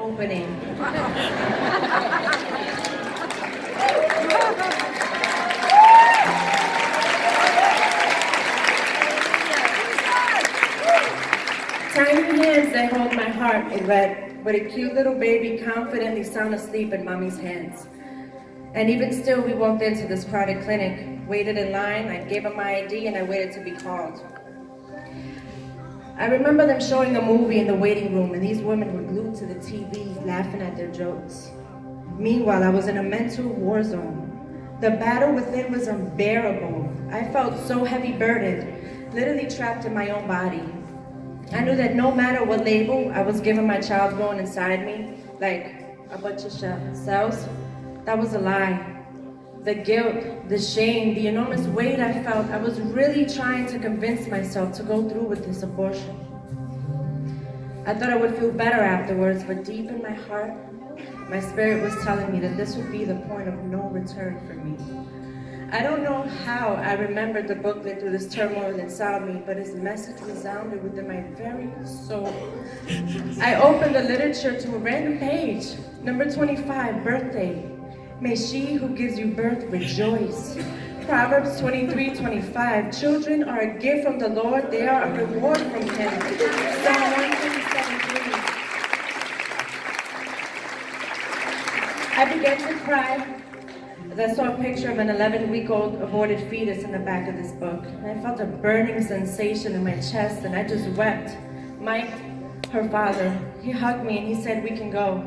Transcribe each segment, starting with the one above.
opening. Tiny hands that hold my heart, it read, with a cute little baby confidently sound asleep in mommy's hands. And even still, we walked into this crowded clinic, waited in line, I gave them my ID, and I waited to be called. I remember them showing a movie in the waiting room, and these women were glued to the TV, laughing at their jokes. Meanwhile, I was in a mental war zone. The battle within was unbearable. I felt so heavy burdened, literally trapped in my own body. I knew that no matter what label I was giving my child growing inside me, like a bunch of cells, that was a lie. The guilt, the shame, the enormous weight I felt, I was really trying to convince myself to go through with this abortion. I thought I would feel better afterwards, but deep in my heart, my spirit was telling me that this would be the point of no return for me. I don't know how I remembered the booklet through this turmoil inside me, but its message resounded within my very soul. I opened the literature to a random page, number 25, birthday. May she who gives you birth rejoice. Proverbs 23:25, children are a gift from the Lord, they are a reward from him. Psalm 127:3. I began to cry as I saw a picture of an 11-week-old aborted fetus in the back of this book. And I felt a burning sensation in my chest, and I just wept. Mike, her father, he hugged me and he said, "We can go."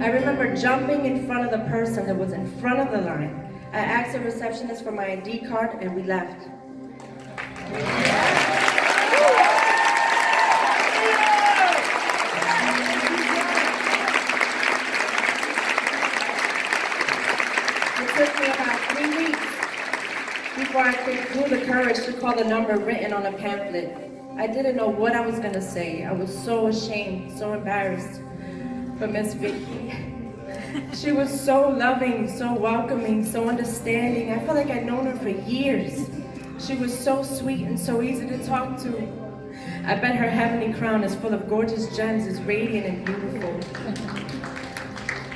I remember jumping in front of the person that was in front of the line. I asked the receptionist for my ID card and we left. It took me about 3 weeks before I could do the courage to call the number written on a pamphlet. I didn't know what I was going to say. I was so ashamed, so embarrassed. But Miss Vicky, she was so loving, so welcoming, so understanding. I felt like I'd known her for years. She was so sweet and so easy to talk to. I bet her heavenly crown is full of gorgeous gems, is radiant and beautiful.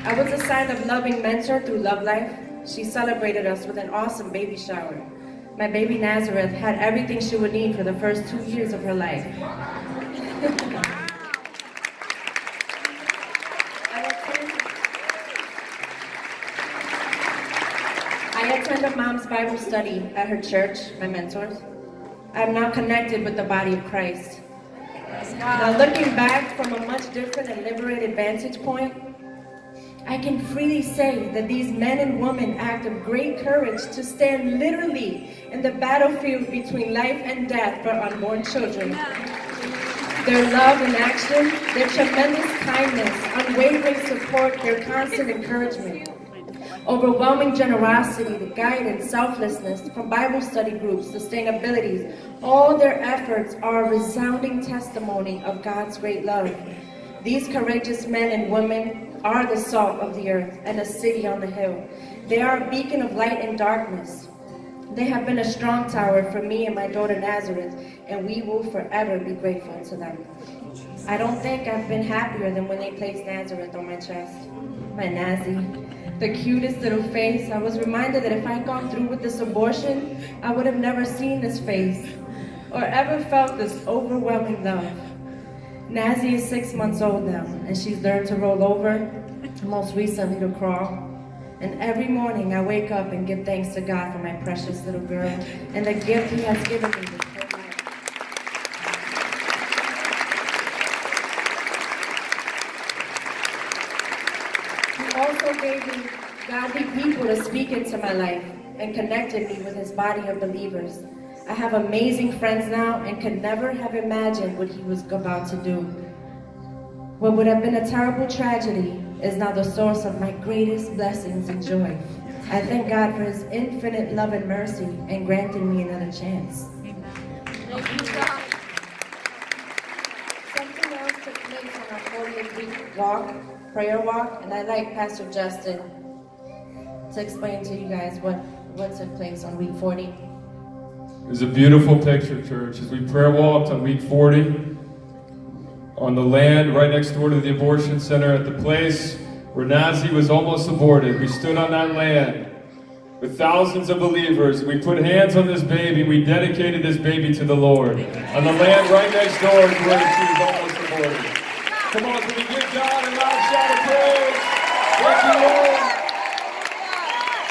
I was assigned a loving mentor through Love Life. She celebrated us with an awesome baby shower. My baby Nazareth had everything she would need for the first 2 years of her life. I attended Mom's Bible study at her church, my mentors. I am now connected with the body of Christ. Now looking back from a much different and liberated vantage point, I can freely say that these men and women act of great courage to stand literally in the battlefield between life and death for unborn children. Their love and action, their tremendous kindness, unwavering support, their constant encouragement, overwhelming generosity, the guidance, selflessness from Bible study groups, sustainabilities, all their efforts are a resounding testimony of God's great love. These courageous men and women are the salt of the earth and a city on the hill. They are a beacon of light in darkness. They have been a strong tower for me and my daughter Nazareth, and we will forever be grateful to them. I don't think I've been happier than when they placed Nazareth on my chest. My Nazi, the cutest little face. I was reminded that if I'd gone through with this abortion, I would have never seen this face or ever felt this overwhelming love. Nazi is 6 months old now, and she's learned to roll over, most recently to crawl. And every morning I wake up and give thanks to God for my precious little girl and the gift He has given me this whole life. He also gave me godly people to speak into my life and connected me with His body of believers. I have amazing friends now and could never have imagined what He was about to do. What would have been a terrible tragedy is now the source of my greatest blessings and joy. I thank God for His infinite love and mercy and granting me another chance. Amen. Thank you, God. Something else took place on our 40th-week walk, prayer walk, and I'd like Pastor Justin to explain to you guys what took place on week 40. It was a beautiful picture, church. As we prayer walked on week 40, on the land right next door to the abortion center at the place where Nazi was almost aborted. We stood on that land with thousands of believers. We put hands on this baby. We dedicated this baby to the Lord on the land right next door to where she was almost aborted. Come on, can we give God a loud shout of praise? Thank you, Lord.